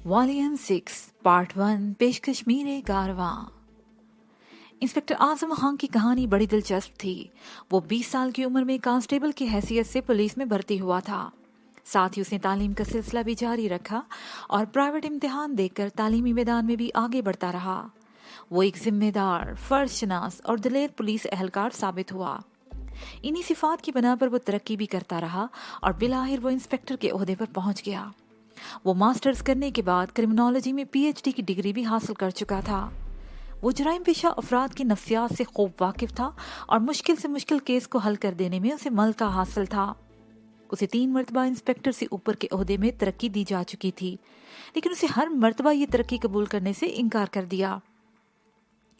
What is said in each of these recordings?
Volume 6 part 1 पेशकश मीरे कारवां। Inspector Azam Khan की कहानी बड़ी दिलचस्प थी। वो 20 साल की उम्र में कांस्टेबल की हैसियत से पुलिस में भर्ती हुआ था। साथ ही उसने तालीम का सिलसिला भी जारी रखा और प्राइवेट इम्तिहान देकर तालीमी मैदान में भी आगे बढ़ता रहा। वो एक जिम्मेदार, फर्जशनास और दिलेर पुलिस एहलकार साबित हुआ। इन्हीं सिफात की बिना पर वो तरक्की भी करता रहा और बिलाहिर वो इंस्पेक्टर के ओहदे पर पहुंच गया। वो मास्टर्स करने के बाद क्रिमिनोलॉजी में पीएचडी की डिग्री भी हासिल कर चुका था। वो जराइम पेशा अफराद की नफ्सियात से खूब वाकिफ था और मुश्किल से मुश्किल केस को हल कर देने में उसे मलका हासिल था। उसे 3 मरतबा इंस्पेक्टर से ऊपर के ओहदे में तरक्की दी जा चुकी थी, लेकिन उसे हर मरतबा ये तरक्की कबूल करने से इनकार कर दिया।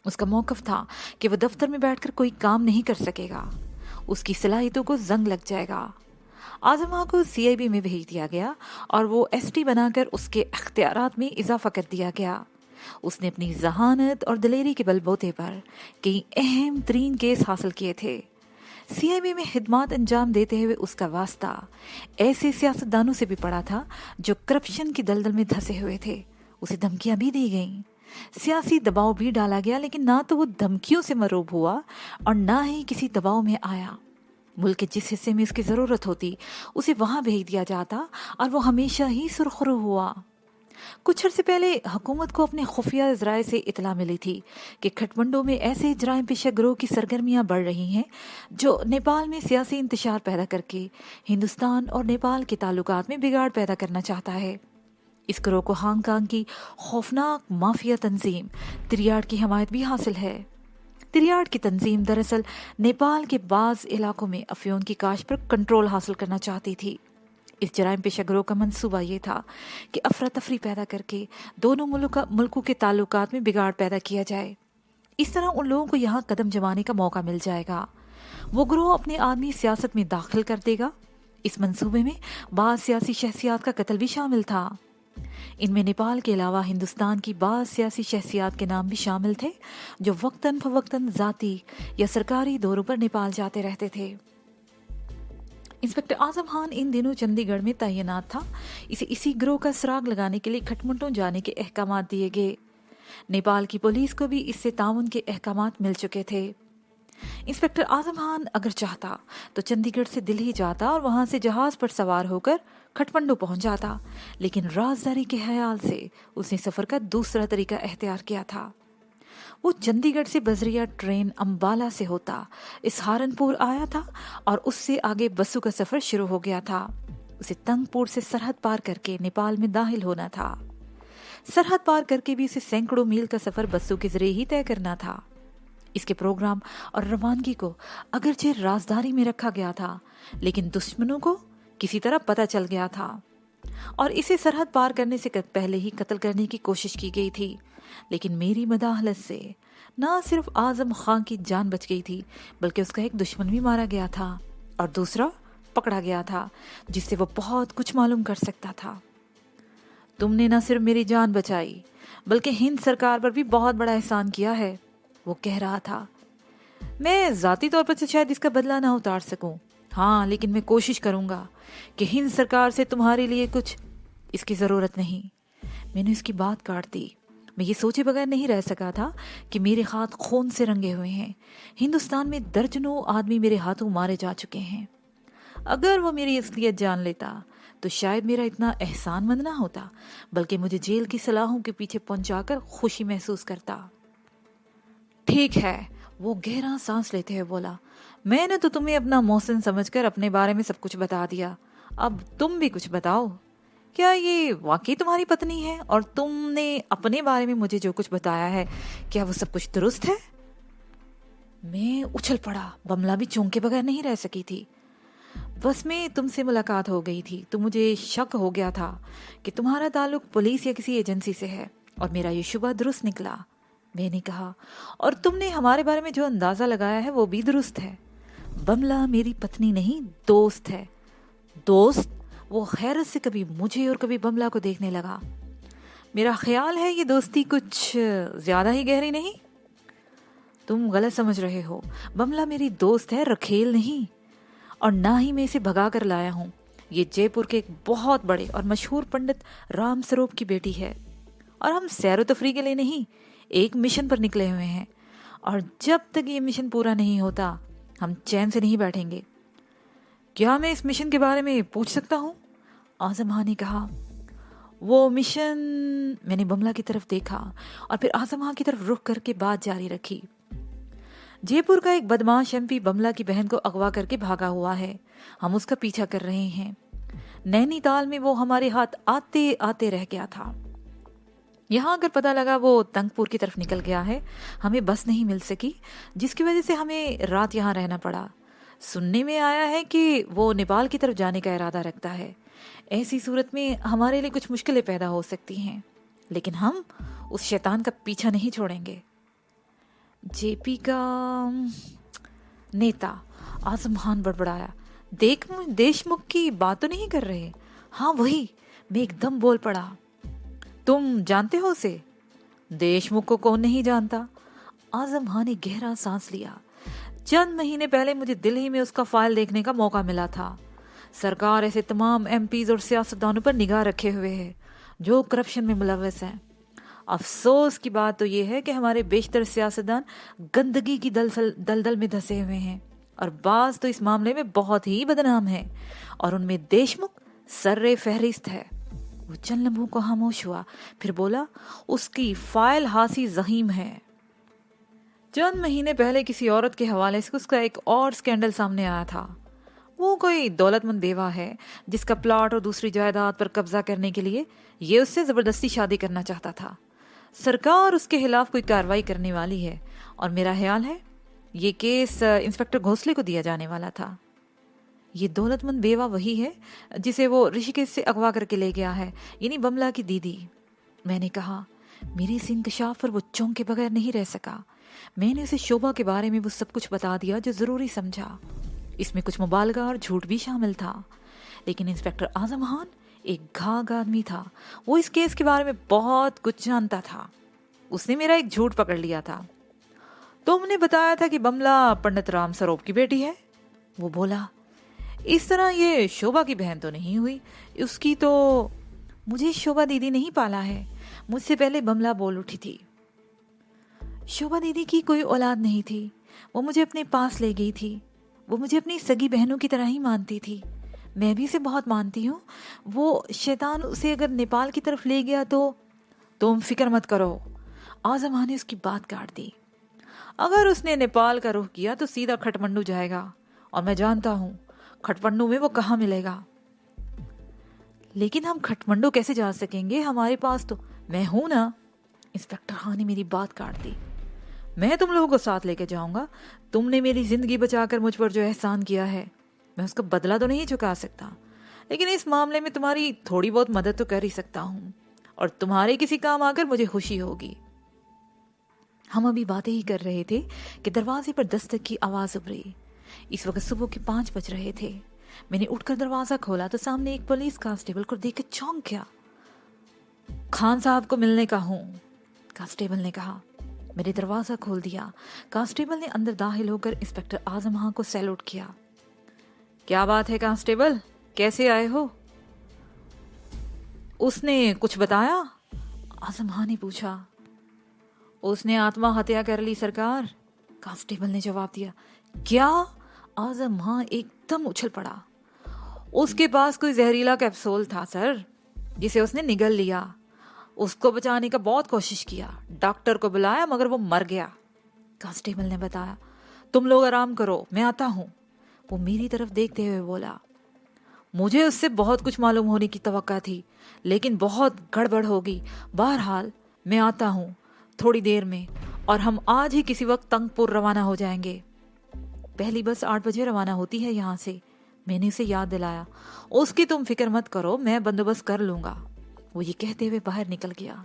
उसका मौक़िफ़ था कि वह दफ्तर में बैठकर कोई काम नहीं कर सकेगा, उसकी सलाहियतों को जंग लग जाएगा। आजमा को सीआईबी में भेज दिया गया और वो एसटी बनाकर उसके इख्तियारात में इजाफा कर दिया गया। उसने अपनी जहानत और दिलेरी के बलबूते पर कई अहम तरीन केस हासिल किए थे। सीआईबी में खिदमत अंजाम देते हुए उसका वास्ता ऐसे सियासतदानों से भी पड़ा था जो करप्शन की दलदल में धंसे हुए थे। उसे धमकियां भी दी गईं, सियासी दबाव भी डाला गया, लेकिन ना तो वो धमकियों से मरूब हुआ और ना ही किसी दबाव में आया। मुल्क के जिस हिस्से में उसकी ज़रूरत होती उसे वहाँ भेज दिया जाता और वो हमेशा ही सुरखरू हुआ। कुछ अर्से पहले हुकूमत को अपने खुफिया ज़राए से इतला मिली थी कि खटमंडू में ऐसे जराइम पेशा गिरोह की सरगर्मियाँ बढ़ रही हैं जो नेपाल में सियासी इंतशार पैदा करके हिंदुस्तान और नेपाल के ताल्लुकात में बिगाड़ पैदा करना चाहता है। इस गिरोह को हांगकांग की खौफनाक माफिया तंजीम तिरियाड की हमायत भी हासिल है। तिरियाड की तंजीम दरअसल नेपाल के बाज़ इलाकों में अफीम की काश पर कंट्रोल हासिल करना चाहती थी। इस जराइम पेशा गिरोह का मंसूबा ये था कि अफरा तफरी पैदा करके दोनों मुल्कों के ताल्लुकात में बिगाड़ पैदा किया जाए। इस तरह उन लोगों को यहाँ कदम जमाने का मौका मिल जाएगा। वो गिरोह अपने आदमी सियासत में दाखिल कर देगा। इस मंसूबे में बाज़ सियासी शख्सियात का कत्ल भी शामिल था। इनमें नेपाल के अलावा हिंदुस्तान की बाज़ सियासी शख्सियात के नाम भी शामिल थे जो वक्तन फवक्तन जाती या सरकारी दौरों पर नेपाल जाते रहते थे। इंस्पेक्टर आजम खान इन दिनों चंडीगढ़ में तैनात था। इसे इसी गिरोह का सुराग लगाने के लिए खटमंडू जाने के अहकाम दिए गए। नेपाल की पुलिस को भी इससे ताउन के अहकाम मिल चुके थे। इंस्पेक्टर आजम खान अगर चाहता तो चंडीगढ़ से दिल्ली जाता और वहां से जहाज पर सवार होकर खटमंडू पहुंच जाता, लेकिन राजदारी के ख्याल से उसने सफर का दूसरा तरीका इख्तियार किया था। वो चंडीगढ़ से बजरिया ट्रेन अंबाला से होता इस सहारनपुर आया था और उससे आगे बसों का सफर शुरू हो गया था। उसे तंगपुर से सरहद पार करके नेपाल में दाखिल होना था। सरहद पार करके भी उसे सैकड़ों मील का सफर बसों के जरिए ही तय करना था। इसके प्रोग्राम और रवानगी को अगरचे राजदारी में रखा गया था, लेकिन दुश्मनों को किसी तरह पता चल गया था और इसे सरहद पार करने से पहले ही कत्ल करने की कोशिश की गई थी। लेकिन मेरी मदाहलत से न सिर्फ आजम खान की जान बच गई थी, बल्कि उसका एक दुश्मन भी मारा गया था और दूसरा पकड़ा गया था जिससे वो बहुत कुछ मालूम कर सकता था। तुमने न सिर्फ मेरी जान बचाई बल्कि हिंद सरकार पर भी बहुत बड़ा एहसान किया है, वो कह रहा था। मैं जाती तौर पर से शायद इसका बदला ना उतार सकूं, हाँ, लेकिन मैं कोशिश करूंगा कि हिंद सरकार से तुम्हारे लिए कुछ इसकी ज़रूरत नहीं। मैंने उसकी बात काट दी। मैं ये सोचे बगैर नहीं रह सका था कि मेरे हाथ खून से रंगे हुए हैं। हिंदुस्तान में दर्जनों आदमी मेरे हाथों मारे जा चुके हैं। अगर वो मेरी असलियत जान लेता तो शायद मेरा इतना एहसानमंद ना होता, बल्कि मुझे जेल की सलाहों के पीछे पहुंचाकर खुशी महसूस करता। ठीक है, वो गहरा सांस लेते हुए बोला, मैंने तो तुम्हें अपना मोहसिन समझकर अपने बारे में सब कुछ बता दिया। अब तुम भी कुछ बताओ, क्या ये वाकई तुम्हारी पत्नी है और तुमने अपने बारे में मुझे जो कुछ बताया है, क्या वो सब कुछ दुरुस्त है? मैं उछल पड़ा। बमला भी चौंके बगैर नहीं रह सकी थी। बस में तुमसे मुलाकात हो गई थी तो मुझे शक हो गया था कि तुम्हारा ताल्लुक पुलिस या किसी एजेंसी से है और मेरा ये शुबा दुरुस्त निकला। मैंने कहा, और तुमने हमारे बारे में जो अंदाजा लगाया है वो भी दुरुस्त है। बमला मेरी पत्नी नहीं, दोस्त है। दोस्त? वो हैरत से कभी मुझे और कभी बमला को देखने लगा। میرا خیال ہے یہ دوستی کچھ زیادہ ہی گہری نہیں؟ تم غلط سمجھ رہے ہو، بملا میری دوست ہے، رکھیل نہیں، اور نہ ہی میں اسے بھگا کر لایا ہوں۔ یہ جے پور کے ایک بہت بڑے اور مشہور پنڈت رام سروپ کی بیٹی ہے، اور ہم سیر و تفریح کے لیے نہیں، ایک مشن پر نکلے ہوئے ہیں، اور جب تک یہ مشن پورا نہیں ہوتا ہم چین سے نہیں بیٹھیں گے۔ کیا میں اس مشن کے بارے میں پوچھ سکتا ہوں؟ اعظم خان نے کہا۔ وہ مشن، میں نے بملا کی طرف دیکھا اور پھر اعظم خان کی طرف رخ کر کے بات جاری رکھی۔ جے پور کا ایک بدماش ایم پی بملا کی بہن کو اغوا کر کے بھاگا ہوا ہے، ہم اس کا پیچھا کر رہے ہیں۔ نینی تال میں وہ ہمارے ہاتھ آتے آتے رہ گیا تھا، یہاں اگر پتہ لگا وہ تنگ پور کی طرف نکل گیا ہے، ہمیں بس نہیں مل سکی، جس کی وجہ سے ہمیں رات یہاں رہنا پڑا۔ سننے میں آیا ہے کہ وہ نیپال کی طرف جانے کا ارادہ رکھتا ہے۔ ایسی صورت میں ہمارے لیے کچھ مشکلیں پیدا ہو سکتی ہیں، لیکن ہم اس شیطان کا پیچھا نہیں چھوڑیں گے۔ جے پی کا نیتا اعظم خان بڑبڑایا۔ دیش مکھ کی بات تو نہیں کر رہے؟ ہاں وہی، میں ایک دم بول پڑا۔ تم جانتے ہو اسے؟ دیش مکھ کو کون نہیں جانتا؟ اعظم خان نے گہرا سانس لیا۔ چند مہینے پہلے مجھے دل میں اس کا فائل دیکھنے کا موقع ملا تھا۔ سرکار ایسے تمام ایم پیز اور سیاستدانوں پر نگاہ رکھے ہوئے ہے جو کرپشن میں ملوث ہیں۔ افسوس کی بات تو یہ ہے کہ ہمارے بیشتر سیاستدان گندگی کی دلدل میں دھسے ہوئے ہیں، اور بعض تو اس معاملے میں بہت ہی بدنام ہیں، اور ان میں دیش مکھ سر فہرست ہے۔ وہ چند لمحوں کو خاموش ہوا، پھر بولا، اس کی فائل ہاسی زخیم ہے۔ چند مہینے پہلے کسی عورت کے حوالے سے اس کا ایک اور سکینڈل سامنے آیا تھا۔ وہ کوئی دولت مند بیوہ ہے جس کا پلاٹ اور دوسری جائیداد پر قبضہ کرنے کے لیے یہ اس سے زبردستی شادی کرنا چاہتا تھا۔ سرکار اس کے خلاف کوئی کارروائی کرنے والی ہے، اور میرا خیال ہے یہ کیس انسپکٹر گھونسلے کو دیا جانے والا تھا۔ یہ دولت مند بیوہ وہی ہے جسے وہ رشیکیش سے اغوا کر کے لے گیا ہے، یعنی بملا کی دیدی۔ میں نے کہا۔ میرے اس انکشاف پر وہ چونک کے بغیر نہیں رہ سکا۔ میں نے اسے شوبھا کے بارے میں وہ سب کچھ بتا دیا جو ضروری سمجھا۔ اس میں کچھ مبالغہ اور جھوٹ بھی شامل تھا، لیکن انسپکٹر اعظم خان ایک گھاگ آدمی تھا، وہ اس کیس کے بارے میں بہت کچھ جانتا تھا۔ اس نے میرا ایک جھوٹ پکڑ لیا تھا۔ تم نے بتایا تھا کہ بملا پنڈت رام سروپ کی بیٹی ہے؟ وہ بولا۔ اس طرح یہ شوبھا کی بہن تو نہیں ہوئی؟ اس کی تو مجھے شوبھا دیدی نہیں پالا ہے، مجھ سے پہلے بملا بول اٹھی تھی۔ شوبھا دیدی کی کوئی اولاد نہیں تھی، وہ مجھے اپنے پاس لے گئی تھی، وہ مجھے اپنی سگی بہنوں کی طرح ہی مانتی تھی، میں بھی اسے بہت مانتی ہوں۔ وہ شیطان اسے اگر نیپال کی طرف لے گیا تو تم فکر مت کرو، اعظم خان نے اس کی بات کاٹ دی۔ اگر اس نے نیپال کا رخ کیا تو سیدھا کھٹمنڈو جائے گا، اور میں جانتا ہوں کھٹمنڈو میں وہ کہاں ملے گا۔ لیکن ہم کھٹمنڈو کیسے جا سکیں گے؟ ہمارے پاس تو میں ہوں نا۔ انسپکٹر خان نے میری بات کاٹ دی۔ میں تم لوگوں کو ساتھ لے کے جاؤں گا۔ تم نے میری زندگی بچا کر مجھ پر جو احسان کیا ہے، میں اس کا بدلہ تو نہیں چکا سکتا، لیکن اس معاملے میں تمہاری تھوڑی بہت مدد تو کر ہی سکتا ہوں، اور تمہارے کسی کام آ کر مجھے خوشی ہوگی۔ ہم ابھی باتیں ہی کر رہے تھے کہ دروازے پر دستک کی آواز ابھری۔ اس وقت صبح کے 5 بج رہے تھے۔ میں نے اٹھ کر دروازہ کھولا تو سامنے ایک پولیس کانسٹیبل کو دیکھ کر چونک گیا۔ خان صاحب کو ملنے کا ہوں، کانسٹیبل نے کہا۔ میں نے دروازہ کھول دیا۔ کانسٹیبل نے اندر داخل ہو کر انسپکٹر اعظم خان کو سیلوٹ کیا۔ کیا بات ہے کانسٹیبل، کیسے آئے ہو؟ اس نے کچھ بتایا؟ اعظم خان نے پوچھا۔ اس نے آتما ہتیا کر لی سرکار، کانسٹیبل نے جواب دیا۔ کیا؟ اعظم خان ایک دم اچھل پڑا۔ اس کے پاس کوئی زہریلا کیپسول تھا سر، جسے اس نے نگل لیا۔ اس کو بچانے کا بہت کوشش کیا، ڈاکٹر کو بلایا مگر وہ مر گیا، کانسٹیبل نے بتایا۔ تم لوگ آرام کرو، میں آتا ہوں، وہ میری طرف دیکھتے ہوئے بولا۔ مجھے اس سے بہت کچھ معلوم ہونے کی توقع تھی، لیکن بہت گڑبڑ ہوگی۔ بہرحال میں آتا ہوں تھوڑی دیر میں، اور ہم آج ہی کسی وقت تنگ پور روانہ ہو جائیں گے۔ پہلی بس 8 بجے روانہ ہوتی ہے یہاں سے، میں نے اسے یاد دلایا۔ اس کی تم فکر مت کرو، میں بندوبست کر لوں گا۔ وہ یہ کہتے ہوئے باہر نکل گیا۔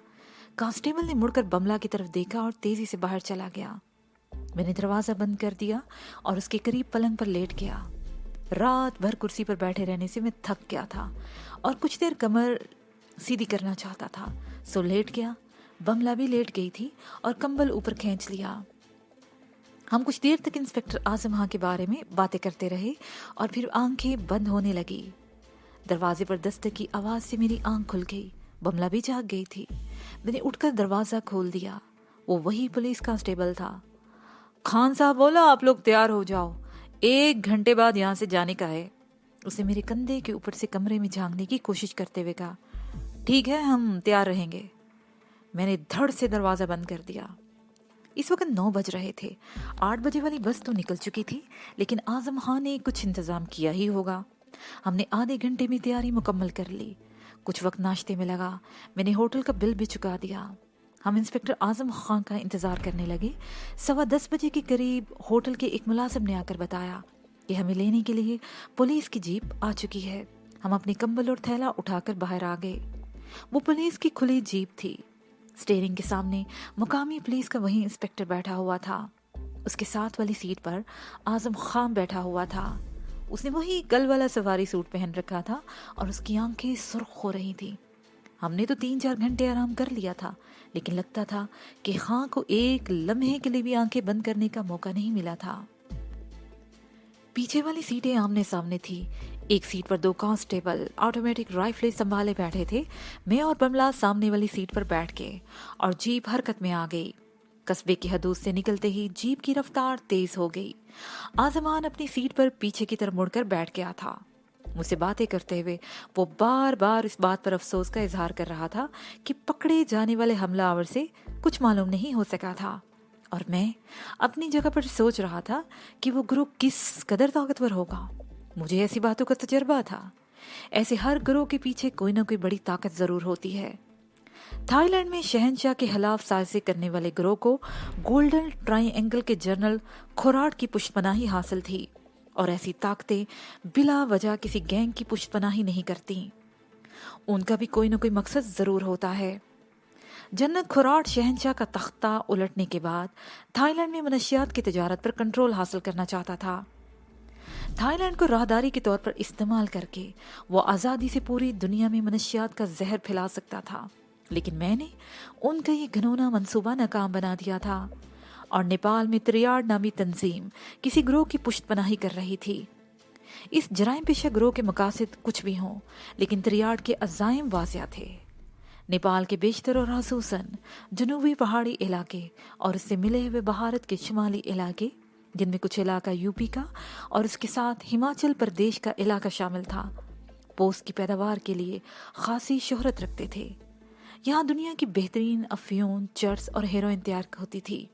کانسٹیبل نے مڑ کر بملا کی طرف دیکھا اور تیزی سے باہر چلا گیا۔ میں نے دروازہ بند کر دیا اور اس کے قریب پلنگ پر لیٹ گیا۔ رات بھر کرسی پر بیٹھے رہنے سے میں تھک گیا تھا اور کچھ دیر کمر सीधी करना चाहता था, सो लेट गया। बमला भी लेट गई थी और कंबल ऊपर खींच लिया। हम कुछ देर तक इंस्पेक्टर आजम खां के बारे में बातें करते रहे और फिर आंखें बंद होने लगी। दरवाजे पर दस्तक की आवाज से मेरी आंख खुल गई। बमला भी जाग गई थी। मैंने उठकर दरवाजा खोल दिया। वो वही पुलिस कांस्टेबल था। खान साहब बोला आप लोग तैयार हो जाओ, 1 घंटे बाद यहाँ से जाने का है। उसे मेरे कंधे के ऊपर से कमरे में झांकने की कोशिश करते हुए कहा, ठीक है हम तैयार रहेंगे। मैंने धड़ से दरवाजा बंद कर दिया। इस वक्त 9 बज रहे थे। 8 बजे वाली बस तो निकल चुकी थी, लेकिन आजम खां ने कुछ इंतजाम किया ही होगा। हमने आधे घंटे में तैयारी मुकम्मल कर ली। कुछ वक्त नाश्ते में लगा। मैंने होटल का बिल भी चुका दिया। हम इंस्पेक्टर आजम खां का इंतजार करने लगे। 10:15 बजे के करीब होटल के एक मुलाजिम ने आकर बताया कि हमें लेने के लिए पुलिस की जीप आ चुकी है। हम अपने कंबल और थैला उठाकर बाहर आ गए। वो पुलिस की खुली जीप थी। स्टीयरिंग के सामने मुकामी पुलिस का वही इंस्पेक्टर बैठा हुआ था। उसके साथ वाली सीट पर आजम खां बैठा हुआ था। उसने वही कल वाला सवारी सूट पहन रखा था और उसकी आंखें सुर्ख हो रही थी। हमने तो 3-4 घंटे आराम कर लिया था, लेकिन लगता था कि खां को एक लम्हे के लिए भी आंखें बंद करने का मौका नहीं मिला था। पीछे वाली सीटें आमने सामने थी। एक सीट पर 2 कांस्टेबल ऑटोमेटिक राइफलें संभाले बैठे थे। मैं और बमला सामने वाली सीट पर बैठ गए और जीप हरकत में आ गई। कस्बे की हदूद से निकलते ही जीप की रफ्तार तेज हो गई। आजमान अपनी सीट पर पीछे की तरफ मुड़कर बैठ गया था। मुझसे बातें करते हुए वो बार बार इस बात पर अफसोस का इजहार कर रहा था कि पकड़े जाने वाले हमलावर से कुछ मालूम नहीं हो सका था। और मैं अपनी जगह पर सोच रहा था कि वो ग्रुप किस कदर ताकतवर होगा। मुझे ऐसी बातों का तजर्बा था। ऐसे हर ग्रोह के पीछे कोई ना कोई बड़ी ताकत जरूर होती है। थाईलैंड में शहंशाह के खिलाफ साजिशें करने वाले ग्रोह को गोल्डन ट्राइएंगल के जनरल खोराट की पुष्टपनाही हासिल थी, और ऐसी ताकतें बिला वजह किसी गैंग की पुष्टपनाही नहीं करती। उनका भी कोई ना कोई मकसद जरूर होता है। जनरल खोराट शहंशाह का तख्ता उलटने के बाद थाईलैंड में मनशियात की तजारत पर कंट्रोल हासिल करना चाहता था। थाईलैंड को राहदारी के तौर पर इस्तेमाल करके वो आज़ादी से पूरी दुनिया में मनशियात का जहर फैला सकता था, लेकिन मैंने उनका ये घिनौना मंसूबा नाकाम बना दिया था। और नेपाल में त्रियाड नामी तंजीम किसी ग्रोह की पुष्टपनाही कर रही थी। इस जराइम पेशा ग्रोह के मकासद कुछ भी हों, लेकिन त्रियाड के अज़ाइम वाज़िया थे। नेपाल के बेशतर और खासूसन जनूबी पहाड़ी इलाके और इससे मिले हुए भारत के शुमाली इलाके, जिनमें कुछ इलाका यूपी का और उसके साथ हिमाचल प्रदेश का इलाका शामिल था, पोस्त की पैदावार के लिए खासी शोहरत रखते थे। यहाँ दुनिया की बेहतरीन अफीम, चर्स और हेरोइन तैयार होती थी।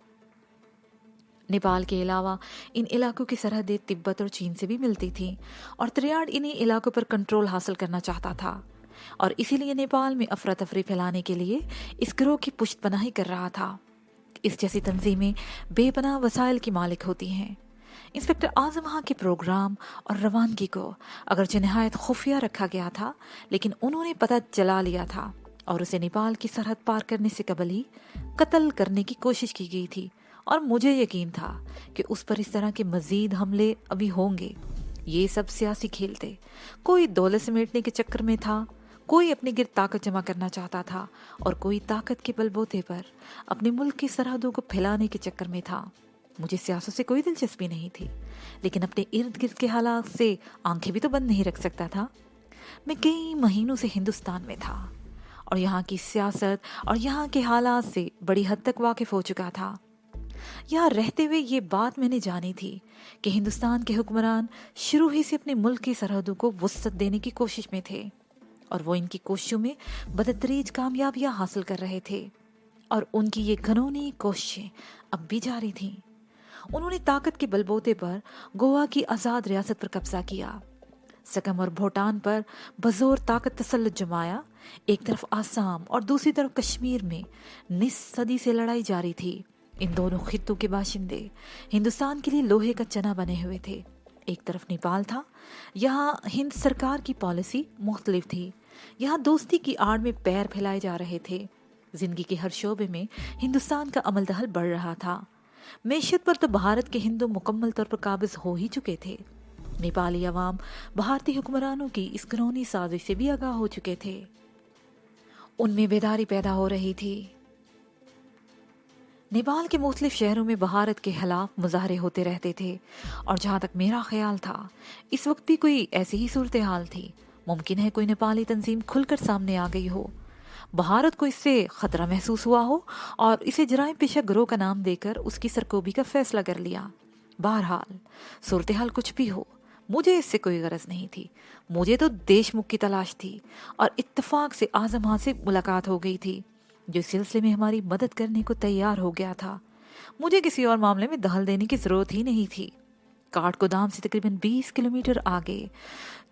नेपाल के अलावा इन इलाकों की सरहदें तिब्बत और चीन से भी मिलती थीं, और त्रियाड इन्हीं इलाकों पर कंट्रोल हासिल करना चाहता था, और इसीलिए नेपाल में अफरा तफरी फैलाने के लिए इस गिरोह की पुष्टपनाही कर रहा था। इस जैसी तंजीमें बेपनाह वसाइल की मालिक होती हैं। इंस्पेक्टर आजम खां के प्रोग्राम और रवानगी को अगरचे नहायत खुफिया रखा गया था, लेकिन उन्होंने पता चला लिया था और उसे नेपाल की सरहद पार करने से कबल ही कत्ल करने की कोशिश की गई थी। और मुझे यकीन था कि उस पर इस तरह के मजीद हमले अभी होंगे। ये सब सियासी खेल थे। कोई दौलत समेटने के चक्कर में था, कोई अपने गिर्द ताकत जमा करना चाहता था, और कोई ताकत के बलबूते पर अपने मुल्क की सरहदों को फैलाने के चक्कर में था। मुझे सियासत से कोई दिलचस्पी नहीं थी, लेकिन अपने इर्द गिर्द के हालात से आंखें भी तो बंद नहीं रख सकता था। मैं कई महीनों से हिंदुस्तान में था और यहाँ की सियासत और यहाँ के हालात से बड़ी हद तक वाकिफ हो चुका था। यहाँ रहते हुए ये बात मैंने जानी थी कि हिंदुस्तान के हुक्मरान शुरू ही से अपने मुल्क की सरहदों को वुसअत देने की कोशिश में थे, और वो इनकी कोशिशों में बदतरीज कामयाबियां हासिल कर रहे थे, और उनकी ये घनौनी कोशिशें अब भी जारी थीं। उन्होंने ताकत के बलबूते पर गोवा की आज़ाद रियासत पर कब्जा किया, सकम और भूटान पर बजोर ताकत तसल्लुत जमाया। एक तरफ आसाम और दूसरी तरफ कश्मीर में निस सदी से लड़ाई जारी थी। इन दोनों खित्तों के बाशिंदे हिंदुस्तान के लिए लोहे का चना बने हुए थे। एक तरफ नेपाल था, यहाँ हिंद सरकार की पॉलिसी मुख्तलिफ थी। यहाँ दोस्ती की आड़ में पैर फैलाए जा रहे थे। जिंदगी के हर शोबे में हिंदुस्तान का अमल दखल बढ़ रहा था। मैशत पर तो भारत के हिंदू मुकम्मल तौर पर काबिज हो ही चुके थे। नेपाली अवाम भारतीय हुक्मरानों की इस घिनौनी साजिश से भी आगाह हो चुके थे। उनमें बेदारी पैदा हो रही थी। नेपाल के मुख्तलिफ शहरों में भारत के खिलाफ मुजाहरे होते रहते थे और जहाँ तक मेरा ख्याल था इस वक्त भी कोई ऐसी ही सूरत हाल थी। मुमकिन है कोई नेपाली तंजीम खुलकर सामने आ गई हो, भारत को इससे खतरा महसूस हुआ हो और इसे जराइम पेशा गिरोह का नाम देकर उसकी सरकोबी का फैसला कर लिया। बहरहाल सूरत हाल कुछ भी हो, मुझे इससे कोई गरज नहीं थी। मुझे तो देशमुख की तलाश थी और इत्तेफाक से आजम खान से मुलाकात हो गई थी जो इस सिलसिले में हमारी मदद करने को तैयार हो गया था। मुझे किसी और मामले में दखल देने की जरूरत ही नहीं थी। काठगोदाम से तकरीबन 20 किलोमीटर आगे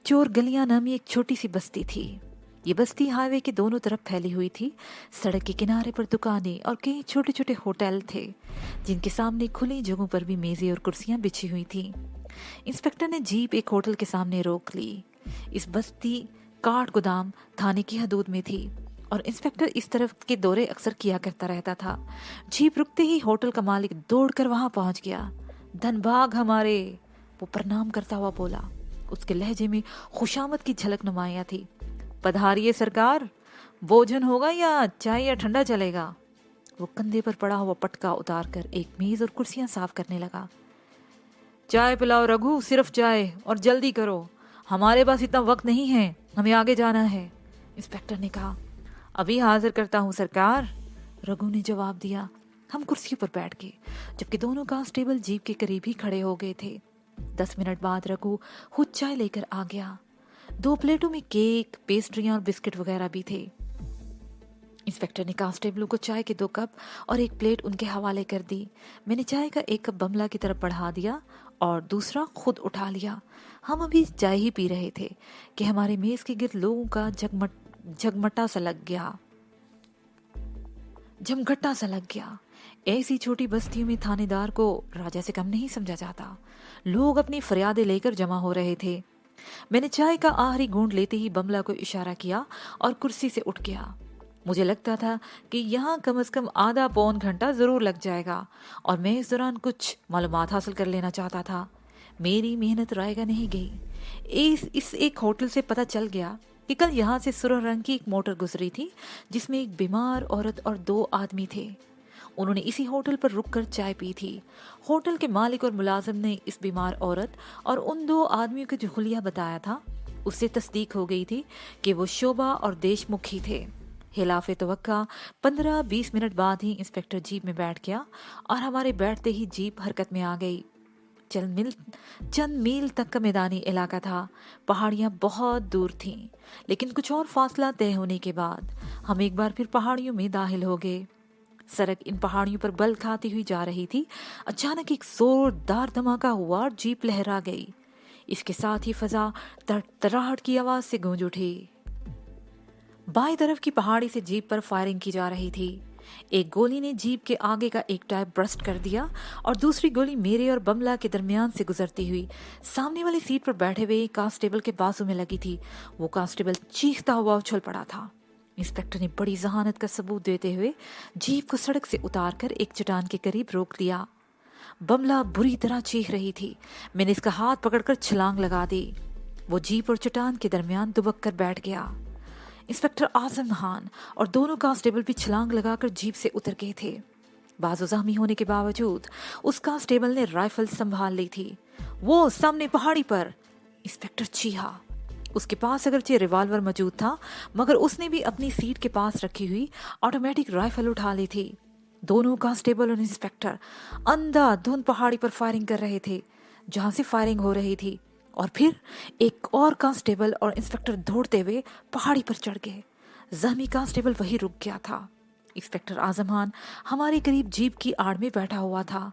चोर गलियां नामी एक छोटी सी बस्ती थी। ये बस्ती हाईवे के दोनों तरफ फैली हुई थी। सड़क के किनारे पर दुकानें और कई छोटे छोटे होटल थे जिनके सामने खुली जगहों पर भी मेजें और कुर्सियां बिछी हुई थी। इंस्पेक्टर ने जीप एक होटल के सामने रोक ली। इस बस्ती काठगोदाम थाने की हदूद में थी और इंस्पेक्टर इस तरफ के दौरे अक्सर किया करता रहता था। जीप रुकते ही होटल का मालिक दौड़कर वहां पहुंच गया। धनभाग हमारे, वो प्रणाम करता हुआ बोला। उसके लहजे में खुशामद की झलक नुमाया थी। पधारिए सरकार, भोजन होगा या चाय या ठंडा चलेगा? वो कंधे पर पड़ा हुआ पटका उतार कर एक मेज और कुर्सियां साफ करने लगा। चाय पिलाओ रघु, सिर्फ चाय, और जल्दी करो, हमारे पास इतना वक्त नहीं है, हमें आगे जाना है। इंस्पेक्टर ने कहा। अभी हाजिर करता हूँ सरकार, रघु ने जवाब दिया। हम कुर्सियों पर बैठ गए जबकि दोनों कांस्टेबल जीप के करीब ही खड़े हो गए थे। 10 मिनट बाद रघु खुद चाय लेकर आ गया। 2 प्लेटों में केक, पेस्ट्रियां और बिस्किट वगैरह भी थे। इंस्पेक्टर ने कांस्टेबलों को चाय के 2 कप और 1 प्लेट उनके हवाले कर दी। मैंने चाय का 1 कप बमला की तरफ बढ़ा दिया और दूसरा खुद उठा लिया। हम अभी चाय ही पी रहे थे कि हमारे मेज के गिर्द लोगों का झगमट्टा सा लग गया। ऐसी छोटी बस्तियों में थानेदार को राजा से कम नहीं समझा जाता। लोग अपनी फरियादें लेकर जमा हो रहे थे। मैंने चाय का आखिरी घूंट लेते ही बमला को इशारा किया और कुर्सी से उठ गया। मुझे लगता था कि यहाँ कम से कम आधा पौन घंटा जरूर लग जाएगा और मैं इस दौरान कुछ मालूमात हासिल कर लेना चाहता था। मेरी मेहनत रायगा नहीं गई। इस एक होटल से पता चल गया कि कल यहाँ से सुरख रंग की एक मोटर गुजरी थी जिसमें एक बीमार औरत और 2 आदमी थे। उन्होंने इसी होटल पर रुककर चाय पी थी। होटल के मालिक और मुलाजिम ने इस बीमार औरत और उन 2 आदमियों के जो हुलिया बताया था उससे तस्दीक हो गई थी कि वो शोभा और देशमुख ही थे। हिलाफे तवक्का 15-20 मिनट बाद ही इंस्पेक्टर जीप में बैठ गया और हमारे बैठते ही जीप हरकत में आ गई। चंद मील तक का मैदानी इलाका था। पहाड़ियां बहुत दूर थीं, लेकिन कुछ और फासला तय होने के बाद हम एक बार फिर पहाड़ियों में दाखिल हो गए। सड़क इन पहाड़ियों पर बल खाती हुई जा रही थी। अचानक एक जोरदार धमाका हुआ और जीप लहरा गई। इसके साथ ही फजा तड़तड़ाहट की आवाज से गूंज उठी। बाएं तरफ की पहाड़ी से जीप पर फायरिंग की जा रही थी। एक गोली ने जीप के आगे का एक टायर ब्रस्ट कर दिया और दूसरी गोली मेरे और बमला के दरमियान से गुजरती हुई सामने वाली सीट पर बैठे हुए कांस्टेबल के बाजू में लगी थी। वो कांस्टेबल चीखता हुआ उछल पड़ा था। इंस्पेक्टर ने बड़ी जहानत का सबूत देते हुए जीप को सड़क से उतारकर एक चट्टान के करीब रोक दिया। बमला बुरी तरह चीख रही थी। मैंने इसका हाथ पकड़कर छलांग लगा दी। वो जीप और चट्टान के दरमियान दुबक कर बैठ गया। इंस्पेक्टर आजम खान और दोनों कांस्टेबल भी छलांग लगाकर जीप से उतर गए थे। बाजू जख्मी होने के बावजूद उस कांस्टेबल ने राइफल संभाल ली थी। वो सामने पहाड़ी पर, इंस्पेक्टर चीहा। उसके पास अगरचे रिवॉल्वर मौजूद था मगर उसने भी अपनी सीट के पास रखी हुई ऑटोमेटिक राइफल उठा ली थी। दोनों कांस्टेबल और इंस्पेक्टर अंधाधुंध पहाड़ी पर फायरिंग कर रहे थे जहां से फायरिंग हो रही थी। और फिर एक और कांस्टेबल और इंस्पेक्टर दौड़ते हुए पहाड़ी पर चढ़ गए। जख्मी कांस्टेबल वहीं रुक गया था। इंस्पेक्टर आजम खान हमारे करीब जीप की आड़ में बैठा हुआ था।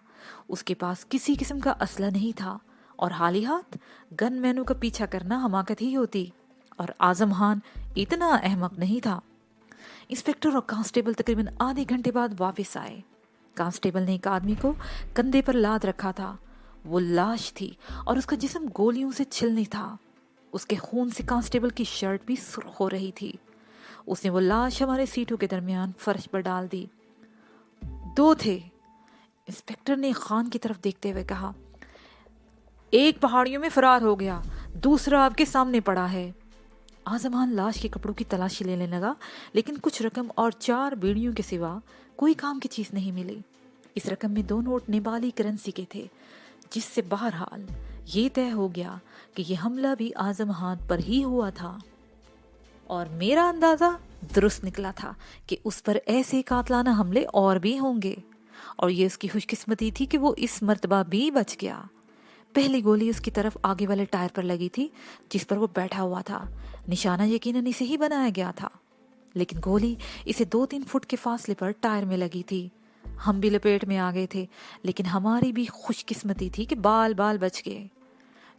उसके पास किसी किस्म का असला नहीं था और हाली हाथ गन मैनों का पीछा करना हमाकत ही होती, और आजम खान इतना अहमक नहीं था। इंस्पेक्टर और कांस्टेबल तकरीबन आधे घंटे बाद वापस आए। कांस्टेबल ने एक आदमी को कंधे पर लाद रखा था। वो लाश थी और उसका जिस्म गोलियों से छिलनी था। उसके खून से कांस्टेबल की शर्ट भी सुर्ख हो रही थी। उसने वो लाश हमारे सीटों के दरमियान फर्श पर डाल दी। 2 थे, इंस्पेक्टर ने खान की तरफ देखते हुए कहा। एक पहाड़ियों में फरार हो गया, दूसरा आपके सामने पड़ा है। आजम खान लाश के कपड़ों की तलाशी लेने लगा, लेकिन कुछ रकम और 4 बीड़ियों के सिवा कोई काम की चीज नहीं मिली। इस रकम में 2 नोट नेपाली करेंसी के थे, जिससे बहरहाल ये तय हो गया कि ये हमला भी आजम खान पर ही हुआ था। और मेरा अंदाजा दुरुस्त निकला था कि उस पर ऐसे कातलाना हमले और भी होंगे, और ये उसकी खुशकिस्मती थी कि वो इस मर्तबा भी बच गया। पहली गोली उसकी तरफ आगे वाले टायर पर लगी थी जिस पर वो बैठा हुआ था। निशाना यकीनन इसे ही बनाया गया था, लेकिन गोली इसे 2-3 फुट के फासले पर टायर में लगी थी। हम भी लपेट में आ गए थे, लेकिन हमारी भी खुशकिस्मती थी कि बाल बाल बच गए।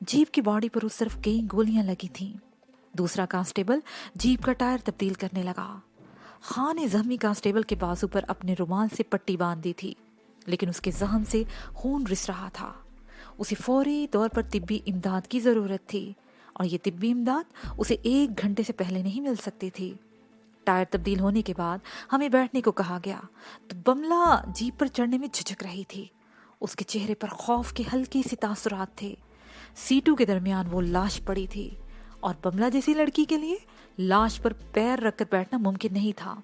जीप की बॉडी पर उस तरफ कई गोलियां लगी थीं। दूसरा कांस्टेबल जीप का टायर तब्दील करने लगा। खान ने जख्मी कांस्टेबल के बाजू पर अपने रुमाल से पट्टी बांध दी थी, लेकिन उसके जख्म से खून रिस रहा था। उसे फौरी तौर पर तिब्बी इमदाद की जरूरत थी, और ये तिब्बी इमदाद उसे 1 घंटे से पहले नहीं मिल सकती थी। टायर तब्दील होने के बाद हमें बैठने को कहा गया, तो बमला जीप पर चढ़ने में झिझक रही थी। उसके चेहरे पर खौफ के हल्के से तासुरात थे। सीटों के दरमियान वो लाश पड़ी थी, और बमला जैसी लड़की के लिए लाश पर पैर रखकर बैठना मुमकिन नहीं था।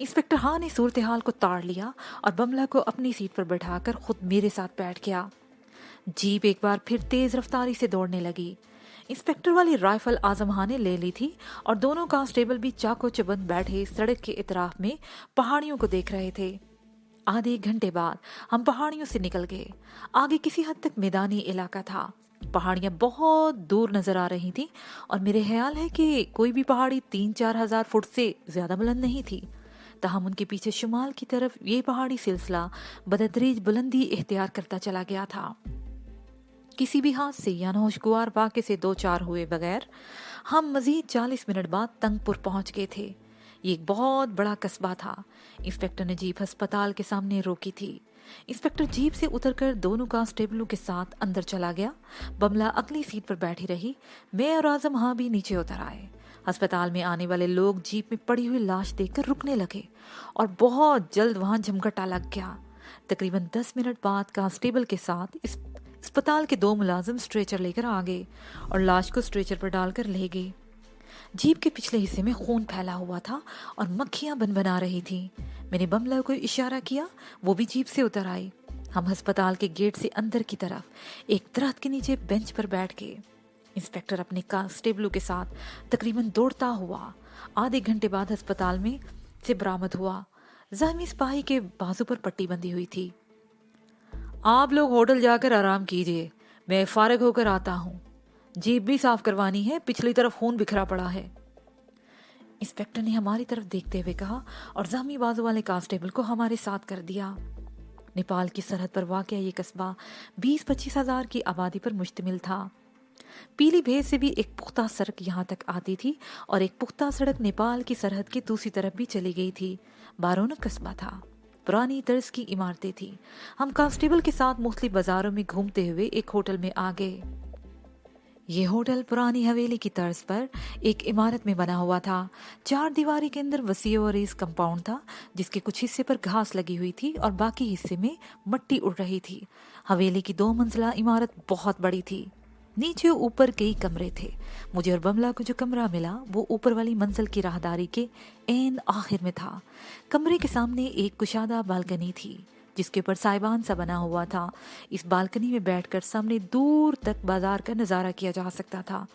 इंस्पेक्टर हाँ ने सूरत हाल को ताड़ लिया और बमला को अपनी सीट पर बैठाकर खुद मेरे साथ बैठ गया। जीप एक बार फिर तेज रफ्तारी से दौड़ने लगी। इंस्पेक्टर वाली राइफल आजम खान ने ले ली थी, और दोनों कांस्टेबल भी चाको चबंद बैठे सड़क के इतराफ में पहाड़ियों को देख रहे थे। आधे 1 घंटे बाद हम पहाड़ियों से निकल गए। आगे किसी हद तक मैदानी इलाका था। पहाड़ियां बहुत दूर नजर आ रही थी, और मेरे ख्याल है कि कोई भी पहाड़ी 3-4 हजार फुट से ज्यादा बुलंद नहीं थी। ताहम उनके पीछे शुमाल की तरफ ये पहाड़ी सिलसिला बतदरीज बुलंदी इख्तियार करता चला गया था। किसी भी हाथ से या होशगुआर वाक़े से 2-4 हुए बगैर हम मजीद 40 मिनट बाद तंगपुर पहुंच गए थे। ये एक बहुत बड़ा कस्बा था। इंस्पेक्टर ने जीप अस्पताल के सामने रोकी थी। इंस्पेक्टर जीप से उतरकर दोनों कांस्टेबलों के साथ अंदर चला गया। बमला अगली सीट पर बैठी रही। मैं और आजम हाँ भी नीचे उतर आए। अस्पताल में आने वाले लोग जीप में पड़ी हुई लाश देखकर रुकने लगे, और बहुत जल्द वहां जमघटा लग गया। तकरीबन 10 मिनट बाद कांस्टेबल के साथ अस्पताल के 2 मुलाजिम स्ट्रेचर लेकर आ गए और लाश को स्ट्रेचर पर डालकर ले गए। जीप के पिछले हिस्से में खून फैला हुआ था और मक्खियां बनबना रही थी। मैंने बमला को इशारा किया, वो भी जीप से उतर आई। हम अस्पताल के गेट से अंदर की तरफ एक दरख्त के नीचे बेंच पर बैठ गए। इंस्पेक्टर अपने कांस्टेबलों के साथ तकरीबन दौड़ता हुआ आधे घंटे बाद अस्पताल में से बरामद हुआ। जख्मी सिपाही के बाजू पर पट्टी बंधी हुई थी। आप लोग होटल जाकर आराम कीजिए, मैं फारिग होकर आता हूँ। जीप भी साफ करवानी है, पिछली तरफ खून बिखरा पड़ा है। इंस्पेक्टर ने हमारी तरफ देखते हुए कहा, और जख्मी बाजू वाले कांस्टेबल को हमारे साथ कर दिया। नेपाल की सरहद पर वाक़या ये कस्बा 20-25 हजार की आबादी पर मुश्तमिल था। पीलीभीत से भी एक पुख्ता सड़क यहाँ तक आती थी, और एक पुख्ता सड़क नेपाल की सरहद की दूसरी तरफ भी चली गई थी। बारोनक कस्बा था। पुरानी तर्ज की इमारतें थी। हम कांस्टेबल के साथ मुख्तलिफ बाजारों में घूमते हुए एक होटल में आ गए। ये होटल पुरानी हवेली की तर्ज पर एक इमारत में बना हुआ था। 4 दीवारी के अंदर वसी और इस कंपाउंड था, जिसके कुछ हिस्से पर घास लगी हुई थी और बाकी हिस्से में मट्टी उड़ रही थी। हवेली की 2 मंजिला इमारत बहुत बड़ी थी। नीचे ऊपर कई कमरे थे। मुझे और बमला को जो कमरा मिला वो ऊपर वाली मंजिल की राहदारी के एन आखिर में था। कमरे के सामने एक कुशादा बालकनी थी, जिसके ऊपर साइबान सा बना हुआ था। इस बालकनी में बैठकर सामने दूर तक बाजार का नज़ारा किया जा सकता था,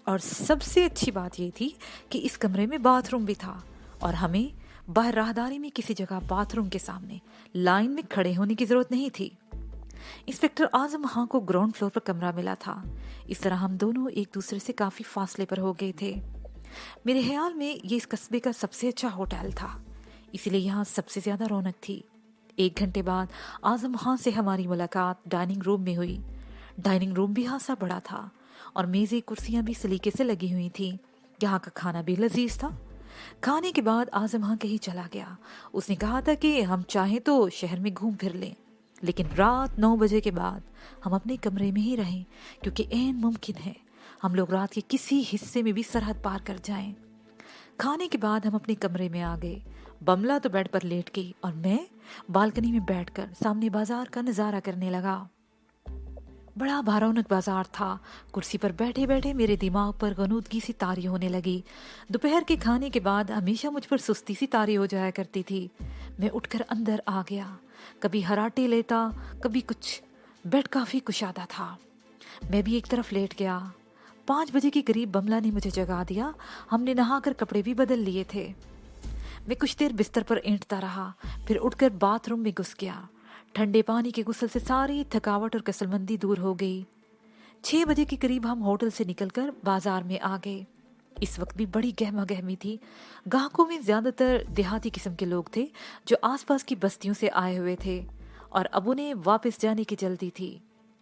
और सबसे अच्छी बात यह थी कि इस कमरे में बाथरूम भी था, और हमें बाहर राहदारी में किसी जगह बाथरूम के सामने लाइन में खड़े होने की जरूरत नहीं थी। इंस्पेक्टर आजम खां को ग्राउंड फ्लोर पर कमरा मिला था। इस तरह हम दोनों एक दूसरे से काफी फासले पर हो गए थे। मेरे ख्याल में ये इस कस्बे का सबसे अच्छा होटल था, इसीलिए यहाँ सबसे ज्यादा रौनक थी। 1 घंटे बाद आजम खां से हमारी मुलाकात डाइनिंग रूम में हुई। डाइनिंग रूम भी खासा बड़ा था, और मेजें कुर्सियां भी सलीके से लगी हुई थी। यहाँ का खाना भी लजीज था। खाने के बाद आजम खां कहीं चला गया। उसने कहा था कि हम चाहें तो शहर में घूम फिर लें, लेकिन रात 9 बजे के बाद हम अपने कमरे में ही रहें, क्योंकि ऐन मुमकिन है हम लोग रात के किसी हिस्से में भी सरहद पार कर जाएं। खाने के बाद हम अपने कमरे में आ गए। बमला तो बेड पर लेट गई, और मैं बालकनी में बैठकर सामने बाजार का नजारा करने लगा। बड़ा भरौनक बाजार था। कुर्सी पर बैठे बैठे मेरे दिमाग पर गनूदगी सी तारी होने लगी। दोपहर के खाने के बाद हमेशा मुझ पर सुस्ती सी तारी हो जाया करती थी। मैं उठकर अंदर आ गया, कभी हराटे लेता, कभी कुछ। बेड काफी कुशादा था। मैं भी एक तरफ लेट गया। 5 बजे के करीब बमला ने मुझे जगा दिया। हमने नहाकर कपड़े भी बदल लिए थे। मैं कुछ देर बिस्तर पर ऐंठता रहा, फिर उठकर बाथरूम में घुस गया। ठंडे पानी के गुस्ल से सारी थकावट और कसलमंदी दूर हो गई। 6 बजे के करीब हम होटल से निकलकर बाजार में आ गए। इस वक्त भी बड़ी गहमा गहमी थी। ग्राहकों में ज्यादातर देहाती किस्म के लोग थे जो आसपास की बस्तियों से आए हुए थे और अब उन्हें वापस जाने की जल्दी थी।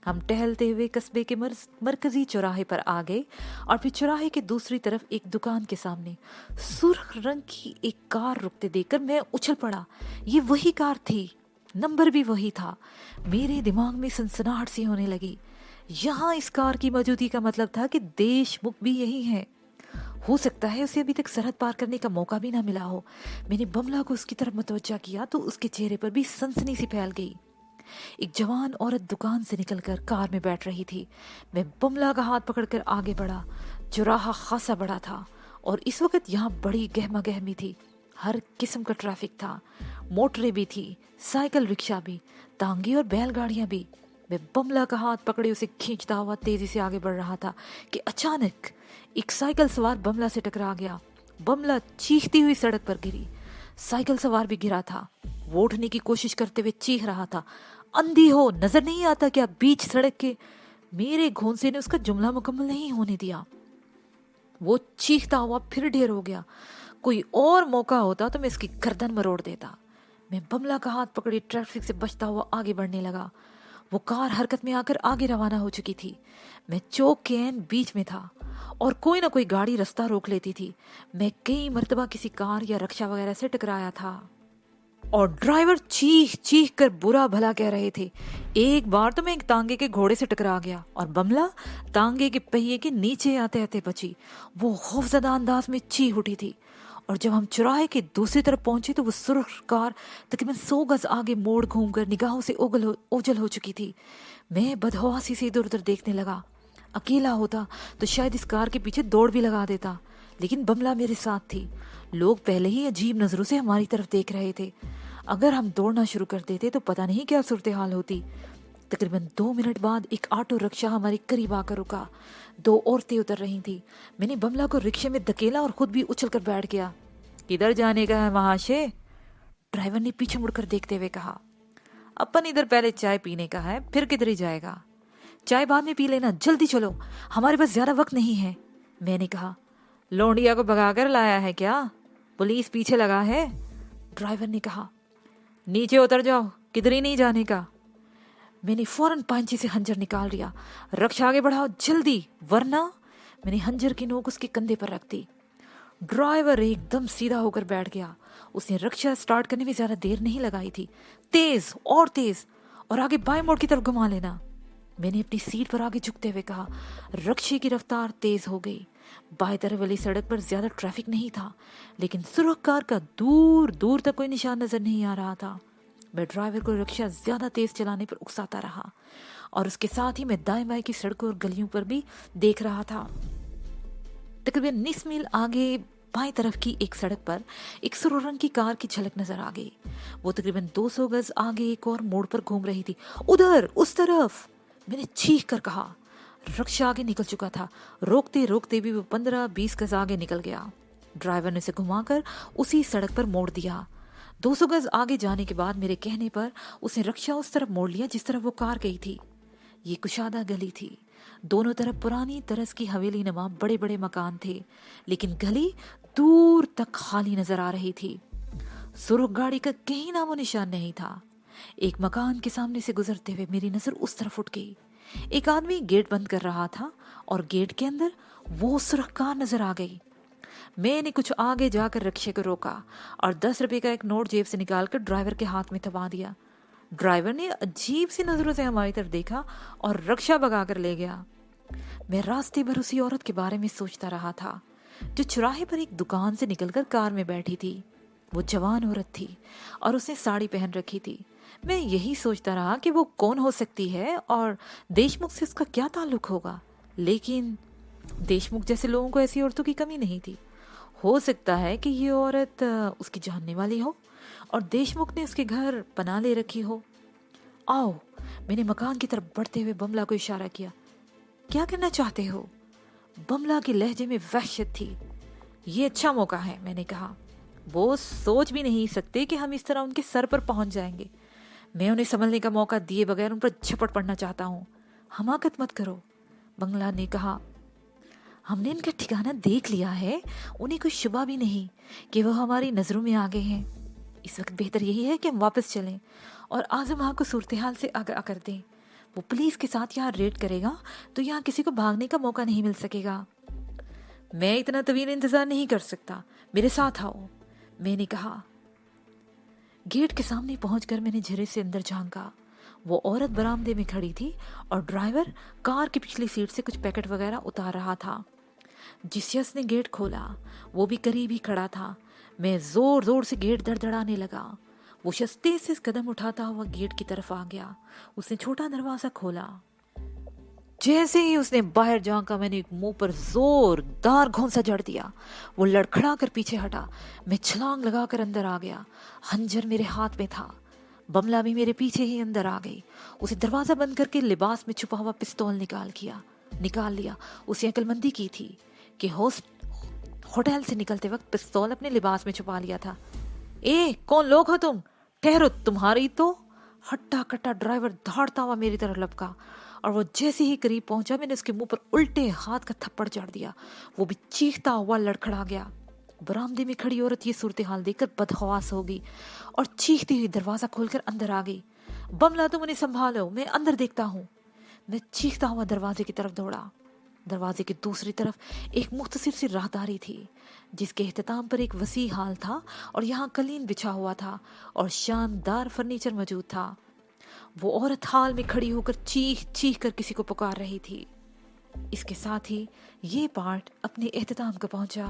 हम टहलते हुए कस्बे के मरकजी चौराहे पर आ गए और फिर चौराहे के दूसरी तरफ एक दुकान के सामने सुर्ख रंग की एक कार रुकते देखकर मैं उछल पड़ा। ये वही कार थी, नंबर भी वही था। मेरे दिमाग में सनसनाहट सी होने लगी। यहाँ इस कार की मौजूदगी का मतलब था कि देशमुख भी यही है। हो सकता है उसे अभी तक सरहद पार करने का मौका भी ना मिला हो। मैंने बमला को उसकी तरफ मुतवज्जा किया तो उसके चेहरे पर भी सनसनी सी फैल गई। एक जवान औरत दुकान से निकलकर कार में बैठ रही थी। मैं बमला का हाथ पकड़कर आगे बढ़ा। चौराहा खासा बड़ा था और इस वक्त यहाँ बड़ी गहमा गहमी थी। हर किस्म का ट्रैफिक था, मोटरें भी थी, साइकिल रिक्शा भी, तांगे और बैलगाड़ियां भी। मैं बमला का हाथ पकड़े उसे खींचता हुआ तेजी से आगे बढ़ रहा था कि अचानक एक साइकिल सवार बमला से टकरा गया। बमला चीखती हुई सड़क पर गिरी। साइकिल सवार भी गिरा था। वो उठने की कोशिश करते हुए चीख रहा था, अंधी हो, नजर नहीं आता क्या बीच सड़क के। मेरे घोंसे ने उसका जुमला मुकम्मल नहीं होने दिया। वो चीखता हुआ फिर ढेर हो गया। कोई और मौका होता तो मैं इसकी गर्दन मरोड़ देता। मैं बमला का हाथ पकड़े ट्रैफिक से बचता हुआ आगे बढ़ने लगा। वो कार हरकत में आकर आगे रवाना हो चुकी थी। मैं चौक के ऐन बीच में था और कोई ना कोई गाड़ी रास्ता रोक लेती थी। मैं कई मर्तबा किसी कार या रक्षा वगैरह से टकराया था और ड्राइवर चीख चीख कर बुरा भला कह रहे थे। एक बार तो मैं एक तांगे के घोड़े से टकरा गया और बमला तांगे के पहिए के नीचे आते आते बची। वो खौफजदा अंदाज में चीख उठी थी और जब हम चौराहे के दूसरी तरफ पहुंचे तो वो सुर्ख कार तकरीबन 100 गज आगे मोड़ घूमकर निगाहों से ओझल हो चुकी थी। मैं बदहवासी से इधर उधर देखने लगा। अकेला होता तो शायद इस कार के पीछे दौड़ भी लगा देता, लेकिन बमला मेरे साथ थी। लोग पहले ही अजीब नजरों से हमारी तरफ देख रहे थे। अगर हम दौड़ना शुरू कर देते तो पता नहीं क्या सूरत हाल होती। तकरीबन 2 मिनट बाद एक ऑटो रिक्शा हमारे करीब आकर रुका। 2 औरतें उतर रही थी। मैंने बमला को रिक्शे में धकेला और खुद भी उछल कर बैठ गया। किधर जाने का है महाशय? ड्राइवर ने पीछे मुड़कर देखते हुए कहा। अपन इधर पहले चाय पीने का है, फिर किधर ही जाएगा? चाय बाद में पी लेना, जल्दी चलो, हमारे पास ज्यादा वक्त नहीं है। मैंने कहा। लोंडिया को भगाकर लाया है क्या? पुलिस पीछे लगा है? ड्राइवर ने कहा। नीचे उतर जाओ, किधर ही नहीं जाने का। मैंने फौरन पांची से हंजर निकाल लिया। रक्षा आगे बढ़ाओ जल्दी, वरना। मैंने हंजर की नोक उसके कंधे पर रख दी। ड्राइवर एकदम सीधा होकर बैठ गया। उसने रक्षा स्टार्ट करने में ज्यादा देर नहीं लगाई थी। तेज और तेज, और आगे बाएं मोड़ की तरफ घुमा लेना। मैंने अपनी सीट पर आगे झुकते हुए कहा। रक्षे की रफ्तार तेज हो गई। बाएं तरफ वाली सड़क पर ज्यादा ट्रैफिक नहीं था, लेकिन सुरख कार का दूर दूर तक कोई निशान नजर नहीं आ रहा था। मैं ड्राइवर को रिक्शा ज्यादा तेज चलाने पर उकसाता रहा और उसके साथ ही मैं दाएं बाएं की सड़कों और गलियों पर भी देख रहा था। तकरीबन 19 मील आगे बाएं तरफ की एक सड़क पर एक सुर्ख रंग की कार की झलक नजर आ गई। वो तकरीबन 200 गज आगे एक और मोड़ पर घूम रही थी। उधर, उस तरफ, मैंने चीख कर कहा। रिक्शा आगे निकल चुका था। रोकते रोकते भी वो 15-20 गज आगे निकल गया। ड्राइवर ने उसे घुमाकर उसी सड़क पर मोड़ दिया। 200 गज आगे जाने के बाद मेरे कहने पर उसने रिक्शा उस तरफ मोड़ लिया जिस तरफ वो कार गई थी। ये कुशादा गली थी। दोनों तरफ पुरानी तरस की हवेली नुमा बड़े बड़े मकान थे, लेकिन गली दूर तक खाली नजर आ रही थी। सुर्ख गाड़ी का कहीं नामो निशान नहीं था। एक मकान के सामने से गुजरते हुए मेरी नजर उस तरफ उठ गई। एक आदमी गेट बंद कर रहा था और गेट के अंदर वो सुर्ख कार नजर आ गई। मैंने कुछ आगे जाकर रिक्शे को रोका और 10 रुपए का एक नोट जेब से निकालकर ड्राइवर के हाथ में थमा दिया। ड्राइवर ने अजीब सी नजरों से हमारी तरफ देखा और रिक्शा भगाकर ले गया। मैं रास्ते भर उसी औरत के बारे में सोचता रहा था जो चौराहे पर एक दुकान से निकलकर कार में बैठी थी। वो जवान औरत थी और उसने साड़ी पहन रखी थी। मैं यही सोचता रहा कि वो कौन हो सकती है और देशमुख से उसका क्या ताल्लुक होगा, लेकिन देशमुख जैसे लोगों को ऐसी औरतों की कमी नहीं थी। हो सकता है कि ये औरत उसकी जानने वाली हो और देशमुख ने उसके घर पनाह ले रखी हो। आओ, मैंने मकान की तरफ बढ़ते हुए बमला को इशारा किया। क्या करना चाहते हो? बमला के लहजे में वहशत थी। ये अच्छा मौका है, मैंने कहा। वो सोच भी नहीं सकते कि हम इस तरह उनके सर पर पहुंच जाएंगे। मैं उन्हें संभलने का मौका दिए बगैर उन पर झपट पड़ना चाहता हूँ। हमाकत मत करो, बंगला ने कहा। हमने इनका ठिकाना देख लिया है, उन्हें कोई शुबा भी नहीं कि वो हमारी नजरों में आ गए हैं। इस वक्त बेहतर यही है कि हम वापस चलें और आजम हाँ को सूरत हाल से आगाह कर दें। वो पुलिस के साथ यहाँ रेड करेगा तो यहाँ किसी को भागने का मौका नहीं मिल सकेगा। मैं इतना तवील इंतजार नहीं कर सकता, मेरे साथ आओ, मैंने कहा। गेट के सामने पहुंचकर मैंने झरे से अंदर झांका। वो औरत बरामदे में खड़ी थी और ड्राइवर कार की पिछली सीट से कुछ पैकेट वगैरह उतार रहा था। जिस शख्स ने गेट खोला वो भी करीब ही खड़ा था। मैं जोर जोर से गेट धड़धड़ाने लगा। वो शख्स तेज से कदम उठाता हुआ गेट की तरफ आ गया। उसने छोटा दरवाजा खोला। जैसे ही उसने बाहर झांका, मैंने एक मुंह पर जोरदार घोंसा जड़ दिया। वो लड़खड़ा कर पीछे हटा। मैं छलांग लगाकर अंदर आ गया। खंजर मेरे हाथ में था। बमला भी मेरे पीछे ही अंदर आ गई। उसे दरवाजा बंद करके लिबास में छुपा हुआ पिस्तौल निकाल लिया। उसे अक्लमंदी की थी कि होटल से निकलते वक्त पिस्तौल अपने लिबास में छुपा लिया था। ए, कौन लोग हो तुम? ठहरो, तुम्हारी तो। हट्टा कट्टा ड्राइवर दौड़ता हुआ मेरी तरफ लपका और वो जैसे ही करीब पहुंचा, मैंने उसके मुंह पर उल्टे हाथ का थप्पड़ जड़ दिया। वो भी चीखता हुआ लड़खड़ा गया। बरामदे में खड़ी औरत ये सूरत हाल देखकर बदहवास हो गई और चीखती हुई दरवाजा खोलकर अंदर आ गई। बमला, तुम उन्हें संभालो, मैं अंदर देखता हूँ। मैं चीखता हुआ दरवाजे की तरफ दौड़ा। दरवाजे की दूसरी तरफ एक मुख्तसर सी राहदारी थी जिसके एहतमाम पर एक वसी हाल था और यहाँ कलीन बिछा हुआ था और शानदार फर्नीचर मौजूद था। वो औरत हाल में खड़ी होकर चीख चीख कर किसी को पुकार रही थी। इसके साथ ही ये पार्ट अपने एहतमाम को पहुंचा।